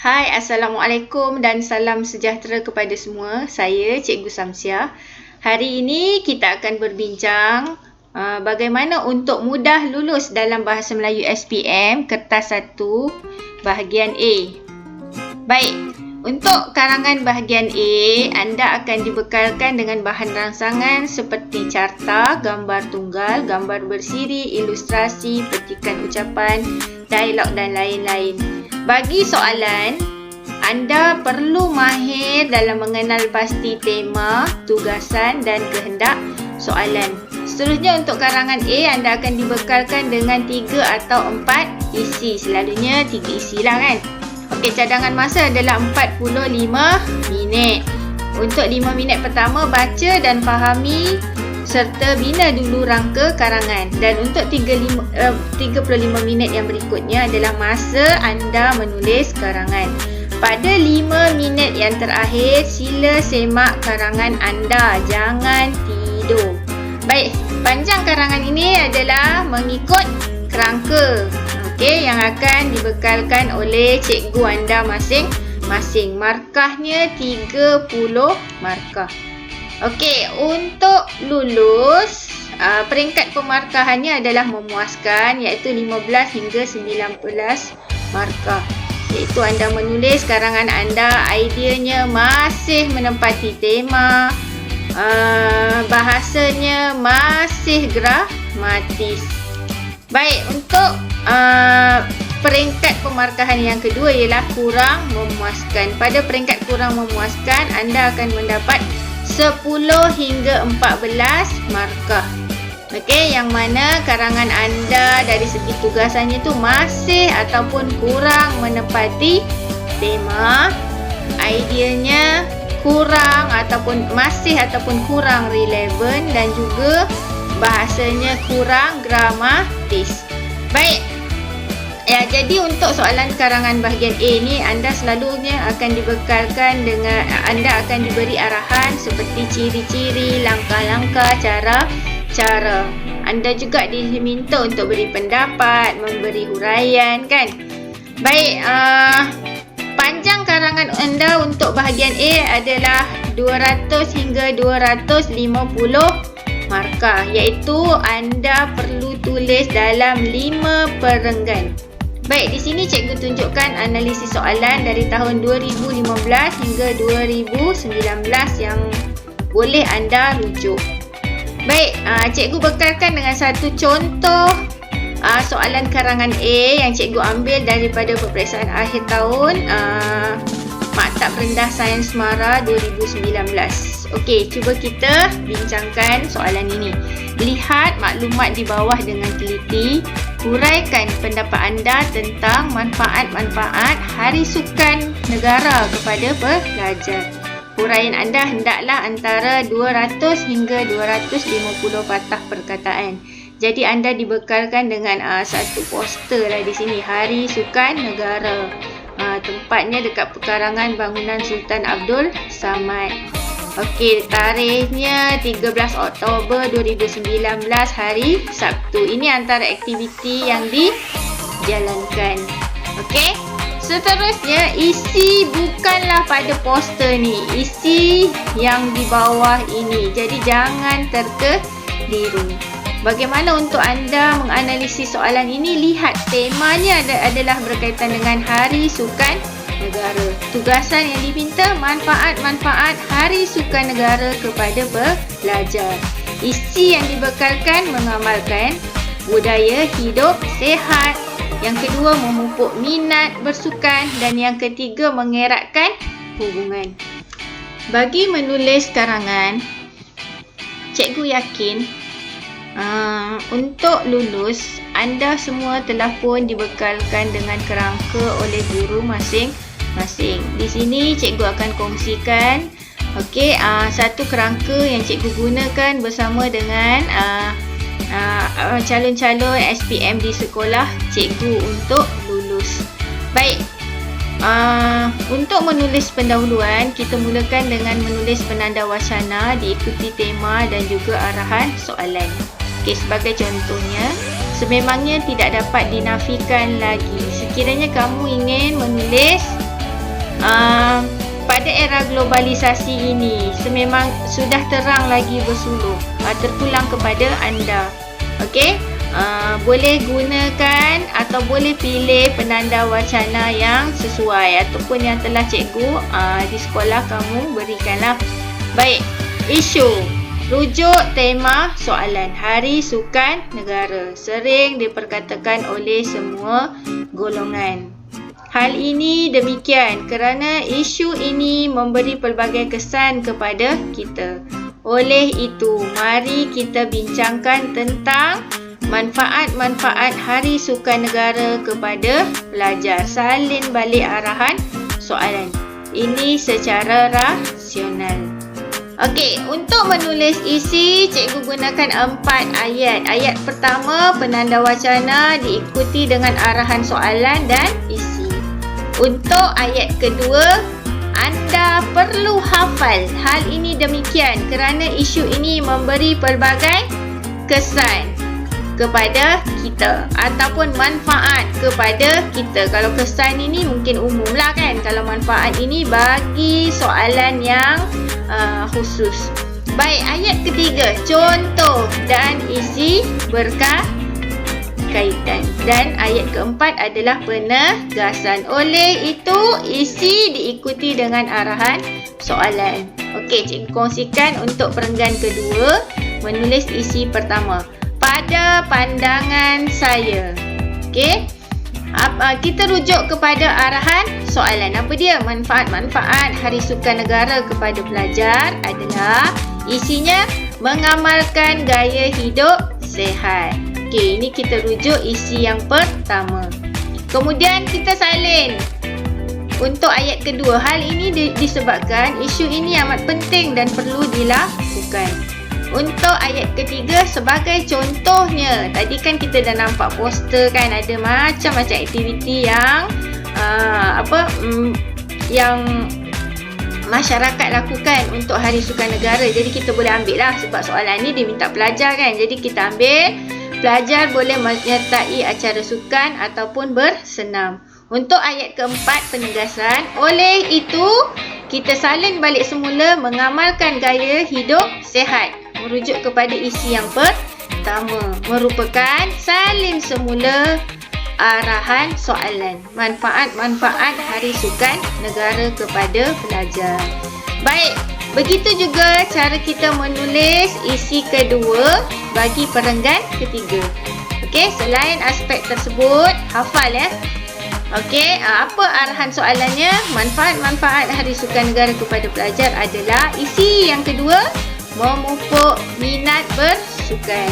Hai, Assalamualaikum dan salam sejahtera kepada semua. Saya Cikgu Samsiah. Hari ini kita akan berbincang bagaimana untuk mudah lulus dalam Bahasa Melayu SPM Kertas 1 bahagian A. Baik, untuk karangan bahagian A, anda akan dibekalkan dengan bahan rangsangan seperti carta, gambar tunggal, gambar bersiri, ilustrasi, petikan ucapan, dialog dan lain-lain. Bagi soalan, anda perlu mahir dalam mengenal pasti tema, tugasan dan kehendak soalan. Seterusnya untuk karangan A, anda akan dibekalkan dengan 3 atau 4 isi. Selalunya 3 isi lah kan. Okey, cadangan masa adalah 45 minit. Untuk 5 minit pertama, baca dan fahami serta bina dulu rangka karangan. Dan untuk 35 minit yang berikutnya adalah masa anda menulis karangan. Pada 5 minit yang terakhir, sila semak karangan anda. Jangan tidur. Baik, panjang karangan ini adalah mengikut kerangka. Okey, yang akan dibekalkan oleh cikgu anda masing-masing. Markahnya 30 markah. Okey, untuk lulus, peringkat pemarkahannya adalah memuaskan, iaitu 15 hingga 19 markah. Iaitu anda menulis karangan anda, ideanya masih menempati tema, bahasanya masih gramatis. Baik, untuk peringkat pemarkahan yang kedua ialah kurang memuaskan. Pada peringkat kurang memuaskan, anda akan mendapat 10 hingga 14 markah. Okey, yang mana karangan anda dari segi tugasannya tu masih ataupun kurang menepati tema, ideanya kurang ataupun masih ataupun kurang relevan dan juga bahasanya kurang gramatis. Baik. Ya, jadi untuk soalan karangan bahagian A ni, anda selalunya akan dibekalkan dengan, anda akan diberi arahan seperti ciri-ciri, langkah-langkah, cara-cara. Anda juga diminta untuk beri pendapat, memberi huraian kan. Baik, panjang karangan anda untuk bahagian A adalah 200 hingga 250 markah, iaitu anda perlu tulis dalam 5 perenggan. Baik, di sini cikgu tunjukkan analisis soalan dari tahun 2015 hingga 2019 yang boleh anda rujuk. Baik, cikgu bekalkan dengan satu contoh soalan karangan A yang cikgu ambil daripada peperiksaan akhir tahun Maktab Rendah Sains Mara 2019. Okey, cuba kita bincangkan soalan ini. Lihat maklumat di bawah dengan teliti. Huraikan pendapat anda tentang manfaat-manfaat Hari Sukan Negara kepada pelajar. Huraian anda hendaklah antara 200 hingga 250 patah perkataan. Jadi anda dibekalkan dengan satu poster lah di sini, Hari Sukan Negara. Tempatnya dekat pekarangan bangunan Sultan Abdul Samad. Okey, tarikhnya 13 Oktober 2019, hari Sabtu. Ini antara aktiviti yang dijalankan. Okey, seterusnya isi bukanlah pada poster ni, isi yang di bawah ini. Jadi jangan terkeliru. Bagaimana untuk anda menganalisis soalan ini? Lihat, temanya adalah berkaitan dengan Hari Sukan Negara. Tugasan yang diminta, manfaat-manfaat Hari Sukan Negara kepada pelajar. Isi yang dibekalkan, mengamalkan budaya hidup sihat. Yang kedua, memupuk minat bersukan. Dan yang ketiga, mengeratkan hubungan. Bagi menulis karangan, cikgu yakin untuk lulus, anda semua telah pun dibekalkan dengan kerangka oleh guru masing-masing. Di sini cikgu akan kongsikan satu kerangka yang cikgu gunakan bersama dengan calon-calon SPM di sekolah cikgu untuk lulus. Baik, untuk menulis pendahuluan, kita mulakan dengan menulis penanda wacana diikuti tema dan juga arahan soalan. Okey, sebagai contohnya, sememangnya tidak dapat dinafikan lagi. Sekiranya kamu ingin menulis pada era globalisasi ini sememang sudah terang lagi bersuluh, terpulang kepada anda. Okey, boleh gunakan atau boleh pilih penanda wacana yang sesuai ataupun yang telah cikgu di sekolah kamu berikanlah. Baik, isu, rujuk tema soalan Hari Sukan Negara sering diperkatakan oleh semua golongan. Hal ini demikian kerana isu ini memberi pelbagai kesan kepada kita. Oleh itu, mari kita bincangkan tentang manfaat-manfaat Hari Sukan Negara kepada pelajar. Salin balik arahan soalan ini secara rasional. Okey, untuk menulis isi, cikgu gunakan 4 ayat. Ayat pertama, penanda wacana diikuti dengan arahan soalan dan isi. Untuk ayat kedua, anda perlu hafal. Hal ini demikian kerana isu ini memberi pelbagai kesan kepada kita ataupun manfaat kepada kita. Kalau kesan ini mungkin umum lah kan. Kalau manfaat ini bagi soalan yang khusus. Baik, ayat ketiga, contoh dan isi berkaitan. Dan ayat keempat adalah penegasan. Oleh itu, isi diikuti dengan arahan soalan. Okey, cikgu kongsikan untuk perenggan kedua, menulis isi pertama. Pada pandangan saya. Okey, kita rujuk kepada arahan soalan. Apa dia? Manfaat-manfaat Hari Sukan Negara kepada pelajar adalah isinya mengamalkan gaya hidup sihat. Okey, ini kita rujuk isi yang pertama. Kemudian kita salin untuk ayat kedua. Hal ini disebabkan isu ini amat penting dan perlu dilakukan. Untuk ayat ketiga, sebagai contohnya, tadi kan kita dah nampak poster kan, ada macam-macam aktiviti yang yang masyarakat lakukan untuk Hari Sukan Negara. Jadi kita boleh ambil lah sebab soalan ni dia minta pelajar kan. Jadi kita ambil, pelajar boleh menyertai acara sukan ataupun bersenam. Untuk ayat keempat, penegasan. Oleh itu, kita salin balik semula mengamalkan gaya hidup sihat. Merujuk kepada isi yang pertama. Merupakan salin semula arahan soalan. Manfaat-manfaat Hari Sukan Negara kepada pelajar. Baik, begitu juga cara kita menulis isi kedua bagi perenggan ketiga. Okey, selain aspek tersebut, hafal ya. Okey, apa arahan soalannya? Manfaat-manfaat Hari Sukan Negara kepada pelajar adalah isi yang kedua, memupuk minat bersukan.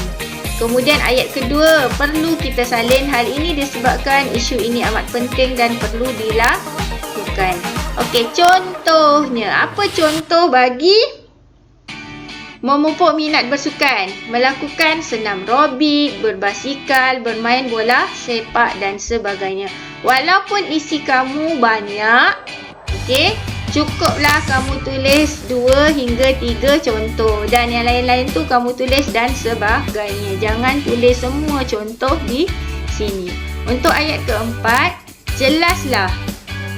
Kemudian ayat kedua, perlu kita salin. Hal ini disebabkan isu ini amat penting dan perlu dilakukan. Okey, contohnya. Apa contoh bagi memupuk minat bersukan? Melakukan senam aerobik, berbasikal, bermain bola sepak dan sebagainya. Walaupun isi kamu banyak, okey, cukuplah kamu tulis 2 hingga 3 contoh. Dan yang lain-lain tu kamu tulis dan sebagainya. Jangan tulis semua contoh di sini. Untuk ayat keempat, jelaslah.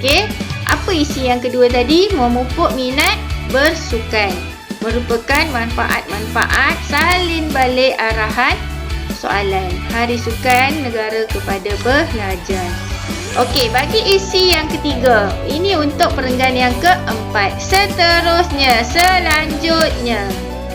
Okey, apa isi yang kedua tadi? Memupuk minat bersukan. Merupakan manfaat-manfaat salin balik arahan soalan Hari Sukan Negara kepada pelajar. Okey, bagi isi yang ketiga. Ini untuk perenggan yang keempat. Selanjutnya.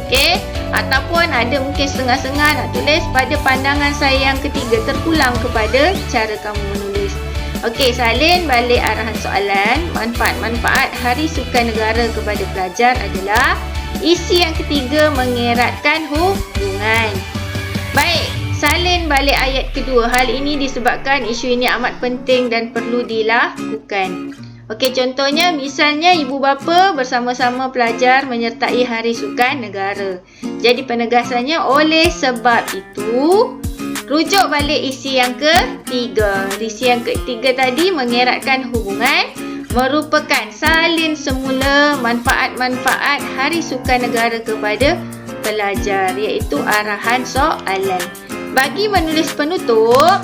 Okey, ataupun ada mungkin setengah-setengah nak tulis pada pandangan saya yang ketiga. Terpulang kepada cara kamu menulis. Okey, salin balik arahan soalan. Manfaat-manfaat Hari Sukan Negara kepada pelajar adalah isi yang ketiga, mengeratkan hubungan. Baik, salin balik ayat kedua. Hal ini disebabkan isu ini amat penting dan perlu dilakukan. Okey, contohnya misalnya ibu bapa bersama-sama pelajar menyertai Hari Sukan Negara. Jadi penegasannya, oleh sebab itu, rujuk balik isi yang ketiga. Isi yang ketiga tadi, mengeratkan hubungan, merupakan salin semula manfaat-manfaat Hari Sukan Negara kepada pelajar, iaitu arahan soalan. Bagi menulis penutup,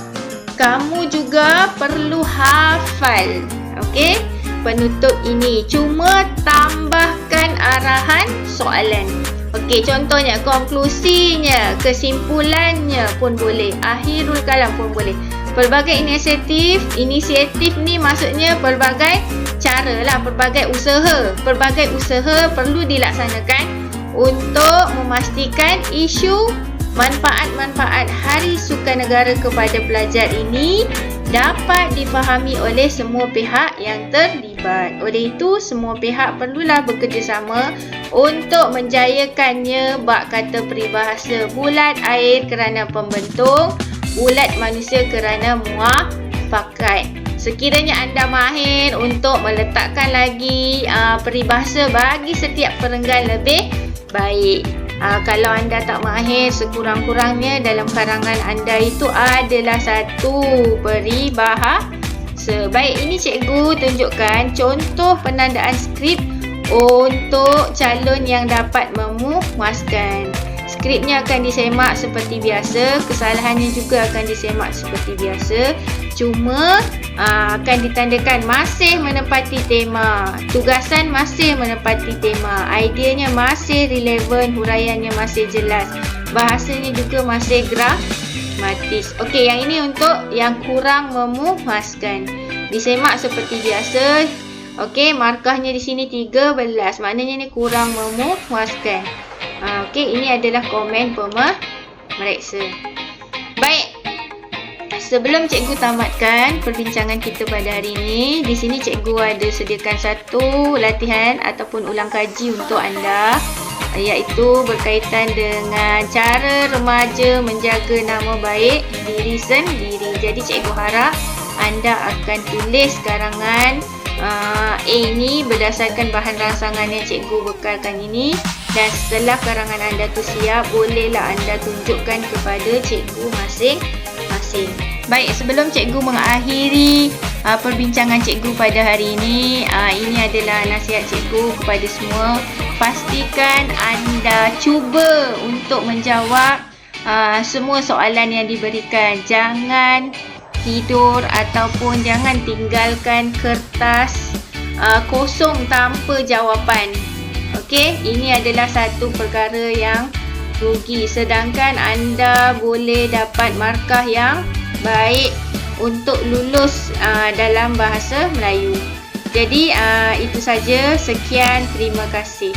kamu juga perlu hafal. Okey? penutup ini. Cuma tambahkan arahan soalan. Okey, contohnya konklusinya, kesimpulannya pun boleh, akhirul kalam pun boleh. Pelbagai inisiatif ni maksudnya pelbagai cara lah, pelbagai usaha. Pelbagai usaha perlu dilaksanakan untuk memastikan isu manfaat-manfaat Hari Sukanegara kepada pelajar ini dapat difahami oleh semua pihak yang terlibat. Oleh itu, semua pihak perlulah bekerjasama untuk menjayakannya. Bak kata peribahasa, bulat air kerana pembentung, bulat manusia kerana muafakat. Sekiranya anda mahir untuk meletakkan lagi peribahasa bagi setiap perenggan lebih baik. Kalau anda tak mahir, sekurang-kurangnya dalam karangan anda itu adalah satu peribahasa. Baik, ini cikgu tunjukkan contoh penandaan skrip untuk calon yang dapat memuaskan. Skripnya akan disemak seperti biasa, kesalahannya juga akan disemak seperti biasa. Cuma akan ditandakan masih menepati tema, tugasan masih menepati tema, ideanya masih relevan, huraiannya masih jelas, bahasanya juga masih gramatis. Okey, yang ini untuk yang kurang memuaskan. Disemak seperti biasa. Okey, markahnya di sini 13, maknanya ni kurang memuaskan. Okey, ini adalah komen pemeriksa. Baik. Sebelum cikgu tamatkan perbincangan kita pada hari ini, di sini cikgu ada sediakan satu latihan ataupun ulang kaji untuk anda, iaitu berkaitan dengan cara remaja menjaga nama baik diri sendiri. Jadi cikgu harap anda akan tulis karangan A ini berdasarkan bahan rangsangan yang cikgu bekalkan ini, dan setelah karangan anda tu siap, bolehlah anda tunjukkan kepada cikgu masing-masing. Baik, sebelum cikgu mengakhiri perbincangan cikgu pada hari ini adalah nasihat cikgu kepada semua. Pastikan anda cuba untuk menjawab semua soalan yang diberikan. Jangan tidur ataupun jangan tinggalkan kertas kosong tanpa jawapan. Okey, ini adalah satu perkara yang rugi. Sedangkan anda boleh dapat markah yang baik untuk lulus dalam bahasa Melayu. Jadi itu saja. Sekian, terima kasih.